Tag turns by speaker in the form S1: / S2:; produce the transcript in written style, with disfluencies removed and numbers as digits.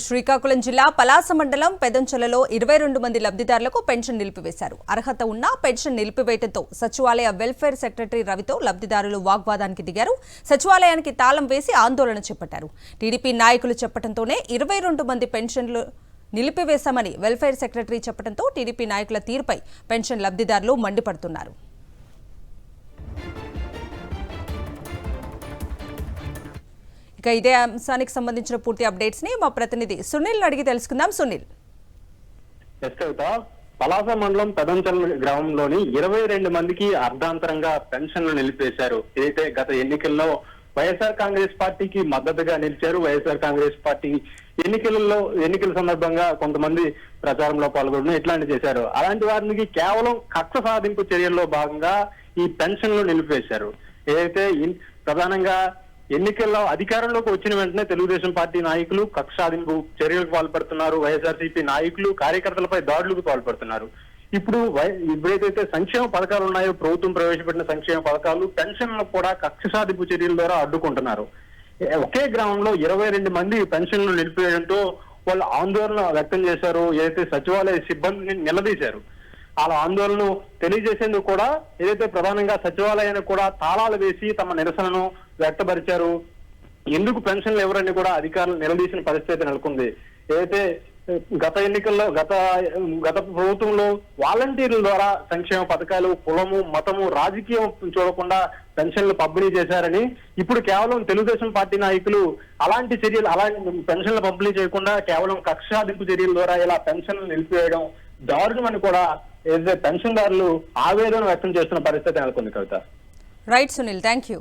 S1: శ్రీకాకుళం జిల్లా పలాస మండలం పెదంచెలలో 22 మంది లబ్ధిదారులకు పెన్షన్ నిలిపివేశారు. అర్హత ఉన్న పెన్షన్ నిలిపివేయడంతో సచివాలయ వెల్ఫేర్ సెక్రటరీ రవితో లబ్ధిదారులు వాగ్వాదానికి దిగారు. సచివాలయానికి తాళం వేసి ఆందోళన చేపట్టారు. టీడీపీ నాయకులు చెప్పడంతోనే 22 మంది పెన్షన్లు నిలిపివేశామని వెల్ఫేర్ సెక్రటరీ చెప్పడంతో టీడీపీ నాయకుల తీరుపై పెన్షన్ లబ్ధిదారులు మండిపడుతున్నారు. ఇదే అంశానికి సంబంధించిన పూర్తి అప్డేట్స్ ని మా ప్రతినిధి సునీల్ అడిగి తెలుసుకుందాం. సునీల్,
S2: పలాస మండలం పెదంచల్ గ్రామంలోని 22 మందికి అర్ధాంతరంగా పెన్షన్లు నిలిపేశారు. ఏదైతే గత ఎన్నికల్లో వైఎస్ఆర్ కాంగ్రెస్ పార్టీకి మద్దతుగా నిలిచారు. వైఎస్ఆర్ కాంగ్రెస్ పార్టీ ఎన్నికల సందర్భంగా కొంతమంది ప్రచారంలో పాల్గొనడం ఇట్లాంటి చేశారు. అలాంటి వారికి కేవలం కక్ష సాధింపు చర్యల్లో భాగంగా ఈ పెన్షన్లు నిలిపేశారు. ఏదైతే ప్రధానంగా ఎన్నికల్లో అధికారంలోకి వచ్చిన వెంటనే తెలుగుదేశం పార్టీ నాయకులు కక్ష సాధింపు చర్యలకు పాల్పడుతున్నారు. వైఎస్ఆర్సీపీ నాయకులు కార్యకర్తలపై దాడులకు పాల్పడుతున్నారు. ఇప్పుడైతే సంక్షేమ పథకాలు ఉన్నాయో, ప్రభుత్వం ప్రవేశపెట్టిన సంక్షేమ పథకాలు, పెన్షన్లు కూడా కక్ష సాధింపు చర్యల ద్వారా అడ్డుకుంటున్నారు. ఒకే గ్రామంలో 22 మంది పెన్షన్లు నిలిపేయడంతో వాళ్ళు ఆందోళన వ్యక్తం చేశారు. ఏదైతే సచివాలయ సిబ్బందిని నిలదీశారు. అలా ఆందోళన తెలియజేసేందుకు కూడా ఏదైతే ప్రధానంగా సచివాలయానికి కూడా తాళాలు వేసి తమ నిరసనను వ్యక్తపరిచారు. ఎందుకు పెన్షన్లు ఎవరని కూడా అధికారులు నిలదీసిన పరిస్థితి నెలకొంది. ఏదైతే గత ఎన్నికల్లో గత ప్రభుత్వంలో వాలంటీర్ల ద్వారా సంక్షేమ పథకాలు కులము, మతము, రాజకీయం చూడకుండా పెన్షన్లు పంపిణీ చేశారని, ఇప్పుడు కేవలం తెలుగుదేశం పార్టీ నాయకులు అలాంటి పెన్షన్లు పంపిణీ చేయకుండా కేవలం కక్ష సాధింపు చర్యల ద్వారా ఇలా పెన్షన్లు నిలిపివేయడం దారుణమని కూడా ఏదైతే పెన్షన్దారులు ఆవేదన వ్యక్తం చేస్తున్న పరిస్థితి నెలకొంది. Kavitha.
S1: Right Sunil, thank you.